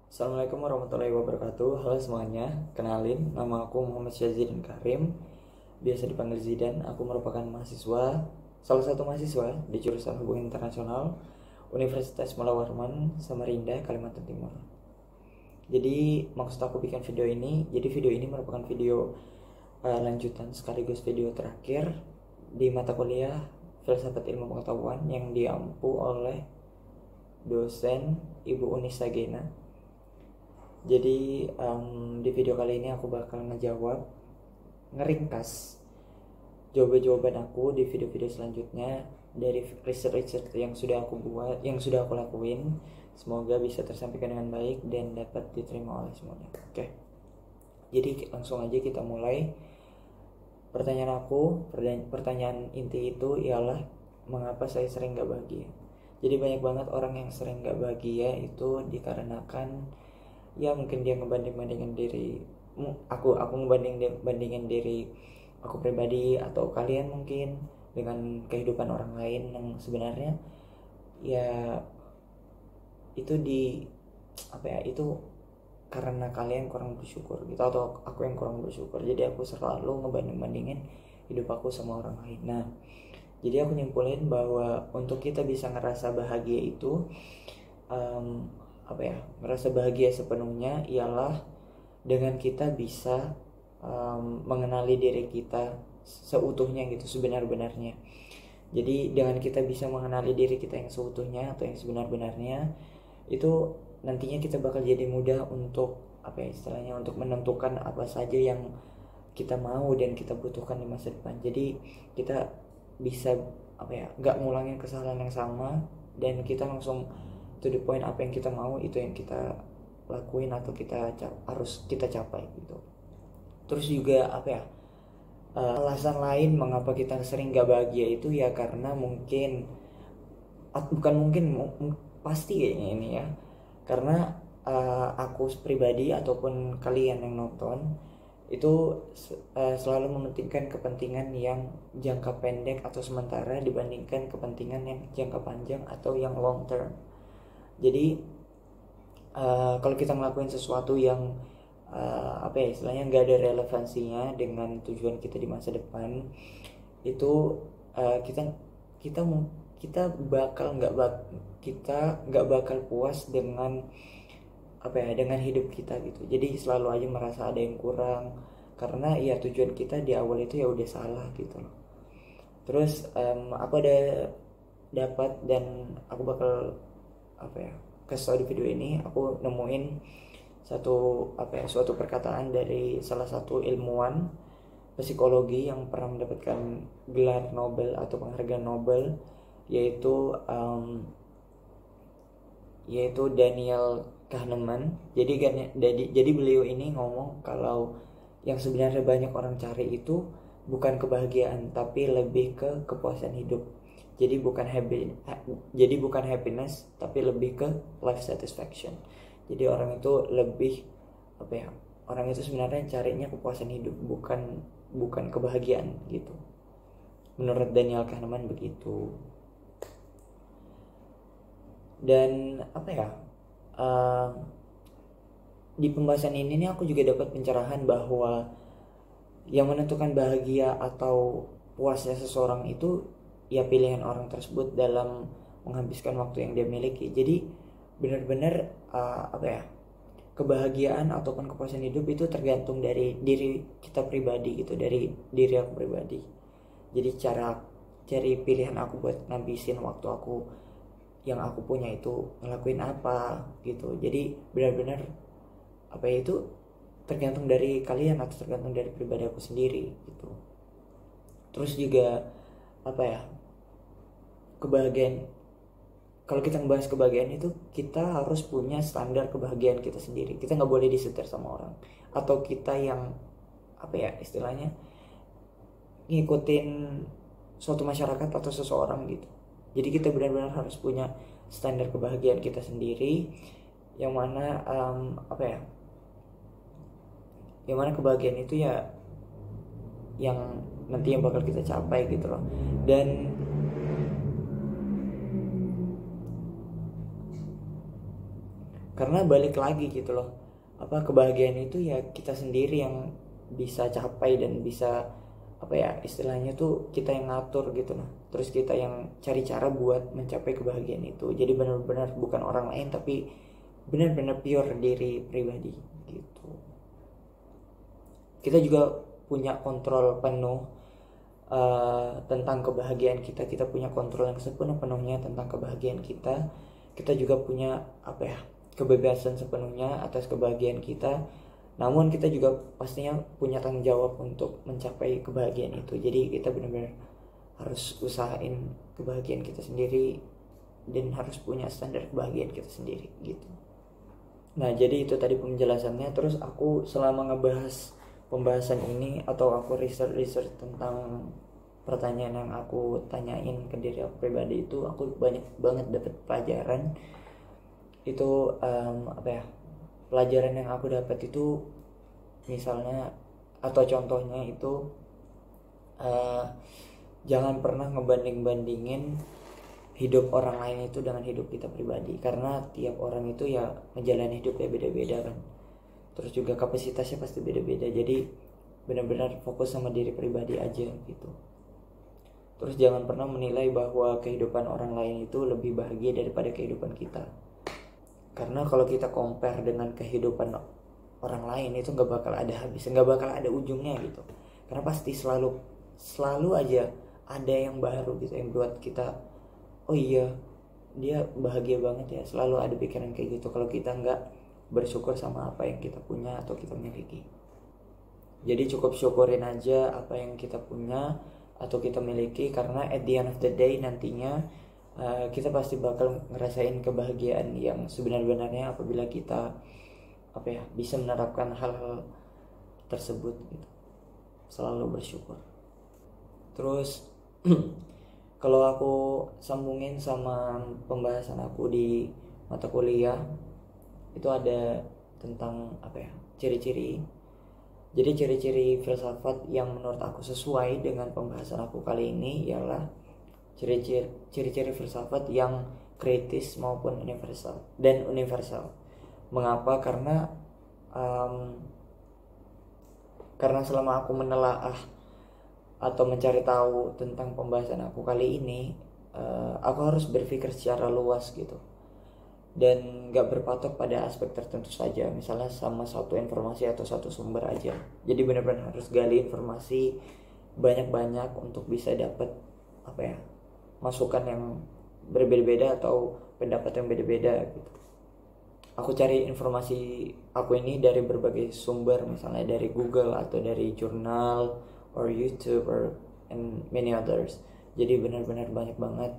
Assalamualaikum warahmatullahi wabarakatuh. Halo semuanya, kenalin nama aku Muhammad Syazidin Karim, biasa dipanggil Zidan. Aku merupakan salah satu mahasiswa di jurusan Hubungan Internasional Universitas Mula Warman, Samarinda, Kalimantan Timur. Jadi maksud aku bikin video ini, video ini merupakan video lanjutan sekaligus video terakhir di mata kuliah Filsafat Ilmu Pengetahuan yang diampu oleh dosen Ibu Unisa Gena. Jadi di video kali ini aku bakal ngeringkas jawaban-jawaban aku di video-video selanjutnya dari research yang sudah aku buat, yang sudah aku lakuin. Semoga bisa tersampaikan dengan baik dan dapat diterima oleh semuanya. Oke. Jadi langsung aja kita mulai. Pertanyaan inti itu ialah mengapa saya sering gak bahagia. Jadi banyak banget orang yang sering gak bahagia itu dikarenakan ya mungkin dia ngebandingin diri aku ngebandingin diri aku pribadi atau kalian mungkin dengan kehidupan orang lain yang sebenarnya ya itu karena kalian kurang bersyukur gitu, atau aku yang kurang bersyukur. Jadi aku selalu ngebandingin hidup aku sama orang lain. Nah, jadi aku nyimpulin bahwa untuk kita bisa ngerasa bahagia itu ngerasa bahagia sepenuhnya ialah dengan kita bisa mengenali diri kita seutuhnya gitu, sebenar-benarnya. Jadi dengan kita bisa mengenali diri kita yang seutuhnya atau yang sebenar-benarnya, itu nantinya kita bakal jadi mudah untuk untuk menentukan apa saja yang kita mau dan kita butuhkan di masa depan. Jadi kita bisa nggak ngulangin kesalahan yang sama, dan kita langsung to the point, apa yang kita mau itu yang kita lakuin atau harus kita capai gitu. Terus juga alasan lain mengapa kita sering gak bahagia itu ya karena pasti kayaknya ini ya, karena aku pribadi ataupun kalian yang nonton itu selalu mementingkan kepentingan yang jangka pendek atau sementara dibandingkan kepentingan yang jangka panjang atau yang long term. Jadi kalau kita ngelakuin sesuatu yang istilahnya nggak ada relevansinya dengan tujuan kita di masa depan, itu kita nggak bakal puas dengan dengan hidup kita gitu. Jadi selalu aja merasa ada yang kurang karena ya tujuan kita di awal itu ya udah salah gitu loh. Terus aku dapat dan aku bakal kasih tau di video ini. Aku nemuin suatu perkataan dari salah satu ilmuwan psikologi yang pernah mendapatkan gelar Nobel atau penghargaan Nobel, yaitu Daniel Kahneman. Jadi beliau ini ngomong kalau yang sebenarnya banyak orang cari itu bukan kebahagiaan tapi lebih ke kepuasan hidup. Jadi bukan happiness tapi lebih ke life satisfaction. Jadi orang itu sebenarnya carinya kepuasan hidup, bukan kebahagiaan gitu. Menurut Daniel Kahneman begitu. Dan di pembahasan ini nih aku juga dapat pencerahan bahwa yang menentukan bahagia atau puasnya seseorang itu ya pilihan orang tersebut dalam menghabiskan waktu yang dia miliki. Jadi benar-benar kebahagiaan ataupun kepuasan hidup itu tergantung dari diri kita pribadi gitu, dari diri aku pribadi. Jadi cari pilihan aku buat ngabisin waktu aku yang aku punya itu ngelakuin apa gitu. Jadi benar-benar itu tergantung dari kalian atau tergantung dari pribadi aku sendiri gitu. Terus juga kebahagiaan, kalau kita ngebahas kebahagiaan itu kita harus punya standar kebahagiaan kita sendiri. Kita nggak boleh disetir sama orang atau kita yang istilahnya ngikutin suatu masyarakat atau seseorang gitu. Jadi kita benar-benar harus punya standar kebahagiaan kita sendiri, yang mana yang mana kebahagiaan itu ya yang nanti yang bakal kita capai gitu loh. Karena balik lagi gitu loh, kebahagiaan itu ya kita sendiri yang bisa capai dan bisa istilahnya tuh kita yang ngatur gitu loh. Terus kita yang cari cara buat mencapai kebahagiaan itu. Jadi benar-benar bukan orang lain, tapi benar-benar pure diri pribadi gitu. Kita juga punya kontrol penuh tentang kebahagiaan kita. Kita punya kontrol yang sepenuh-penuhnya tentang kebahagiaan kita. Kita juga punya kebebasan sepenuhnya atas kebahagiaan kita. Namun kita juga pastinya punya tanggung jawab untuk mencapai kebahagiaan itu. Jadi kita benar-benar harus usahain kebahagiaan kita sendiri dan harus punya standar kebahagiaan kita sendiri gitu. Nah, jadi itu tadi penjelasannya. Terus aku selama ngebahas pembahasan ini atau aku research tentang pertanyaan yang aku tanyain ke diri aku pribadi itu, aku banyak banget dapat pelajaran. Itu pelajaran yang aku dapat itu misalnya atau contohnya itu jangan pernah ngebanding-bandingin hidup orang lain itu dengan hidup kita pribadi, karena tiap orang itu ya menjalani hidupnya beda-beda kan. Terus juga kapasitasnya pasti beda-beda. Jadi benar-benar fokus sama diri pribadi aja gitu. Terus jangan pernah menilai bahwa kehidupan orang lain itu lebih bahagia daripada kehidupan kita. Karena kalau kita compare dengan kehidupan orang lain itu nggak bakal ada habisnya, nggak bakal ada ujungnya gitu. Karena pasti selalu aja ada yang baru gitu yang buat kita, oh iya dia bahagia banget ya. Selalu ada pikiran kayak gitu kalau kita nggak bersyukur sama apa yang kita punya atau kita miliki. Jadi cukup syukurin aja apa yang kita punya atau kita miliki, karena at the end of the day nantinya kita pasti bakal ngerasain kebahagiaan yang sebenar-benarnya apabila kita bisa menerapkan hal-hal tersebut gitu. Selalu bersyukur. Terus kalau aku sambungin sama pembahasan aku di mata kuliah, itu ada tentang ciri-ciri. Jadi ciri-ciri filsafat yang menurut aku sesuai dengan pembahasan aku kali ini ialah ciri-ciri filsafat yang kritis maupun universal. Mengapa? Karena selama aku menelaah atau mencari tahu tentang pembahasan aku kali ini, aku harus berpikir secara luas gitu, dan gak berpatok pada aspek tertentu saja, misalnya sama satu informasi atau satu sumber aja. Jadi benar-benar harus gali informasi banyak-banyak untuk bisa dapat masukan yang berbeda-beda atau pendapat yang beda-beda gitu. Aku cari informasi aku ini dari berbagai sumber, misalnya dari Google atau dari jurnal or YouTube or and many others. Jadi benar-benar banyak banget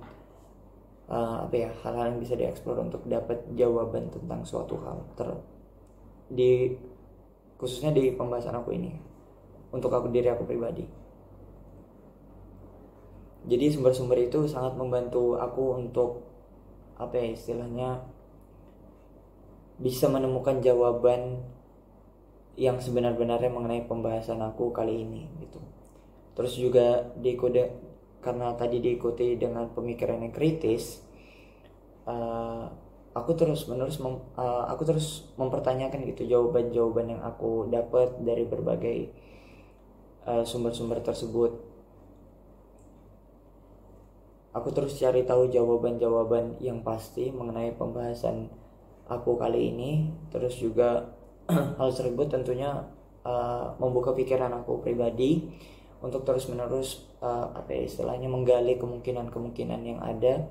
hal-hal yang bisa dieksplor untuk dapat jawaban tentang suatu hal khususnya di pembahasan aku ini untuk diri aku pribadi. Jadi sumber-sumber itu sangat membantu aku untuk istilahnya bisa menemukan jawaban yang sebenar-benarnya mengenai pembahasan aku kali ini gitu. Terus juga karena tadi diikuti dengan pemikiran yang kritis, aku terus mempertanyakan gitu jawaban-jawaban yang aku dapat dari berbagai sumber-sumber tersebut. Aku terus cari tahu jawaban-jawaban yang pasti mengenai pembahasan aku kali ini. Terus juga hal tersebut tentunya membuka pikiran aku pribadi untuk terus-menerus istilahnya menggali kemungkinan-kemungkinan yang ada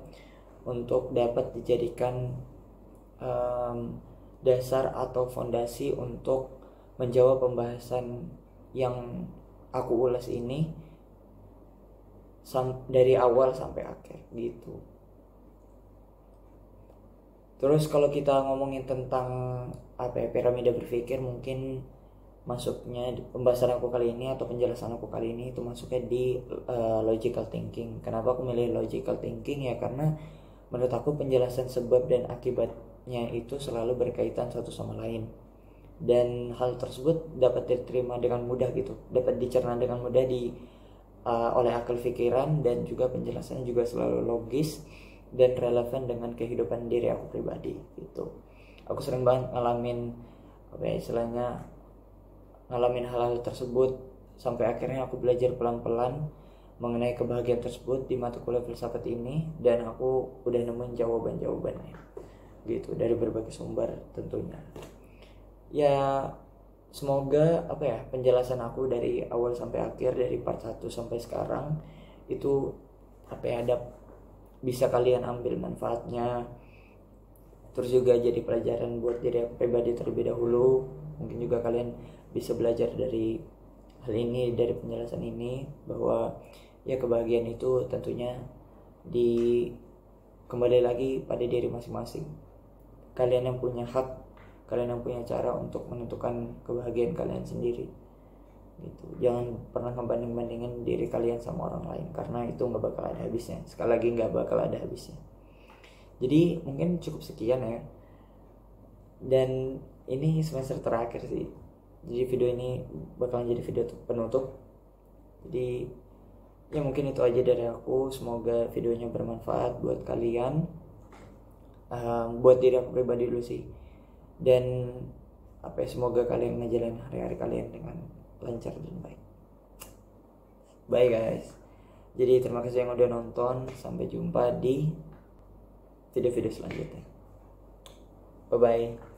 untuk dapat dijadikan dasar atau fondasi untuk menjawab pembahasan yang aku ulas ini dari awal sampai akhir gitu. Terus kalau kita ngomongin tentang piramida berpikir, mungkin masuknya pembahasan aku kali ini atau penjelasan aku kali ini itu masuknya di logical thinking. Kenapa aku milih logical thinking? Ya karena menurut aku penjelasan sebab dan akibatnya itu selalu berkaitan satu sama lain, dan hal tersebut dapat diterima dengan mudah gitu, dapat dicerna dengan mudah oleh akal pikiran, dan juga penjelasannya juga selalu logis dan relevan dengan kehidupan diri aku pribadi gitu. aku sering banget ngalamin apa ya istilahnya, ngalamin hal-hal tersebut sampai akhirnya aku belajar pelan-pelan mengenai kebahagiaan tersebut di mata kuliah filsafat ini, dan aku udah nemuin jawabannya gitu dari berbagai sumber tentunya. Ya semoga apa ya penjelasan aku dari awal sampai akhir, dari part 1 sampai sekarang itu apa ya bisa kalian ambil manfaatnya, terus juga jadi pelajaran buat diri aku pribadi terlebih dahulu. Mungkin juga kalian bisa belajar dari hal ini, dari penjelasan ini, bahwa ya kebahagiaan itu tentunya kembali lagi pada diri masing-masing. Kalian yang punya hak, kalian yang punya cara untuk menentukan kebahagiaan kalian sendiri gitu. Jangan pernah ngebanding-bandingin diri kalian sama orang lain, karena itu nggak bakal ada habisnya. Sekali lagi nggak bakal ada habisnya. Jadi mungkin cukup sekian ya, dan ini semester terakhir sih, jadi video ini bakalan jadi video penutup. Jadi ya mungkin itu aja dari aku. Semoga videonya bermanfaat buat kalian, buat diri aku pribadi dulu sih, dan apa ya, semoga kalian ngejalanin hari-hari kalian dengan lancar dan baik. Bye guys. Jadi terima kasih yang udah nonton. Sampai jumpa di video-video selanjutnya. Bye bye.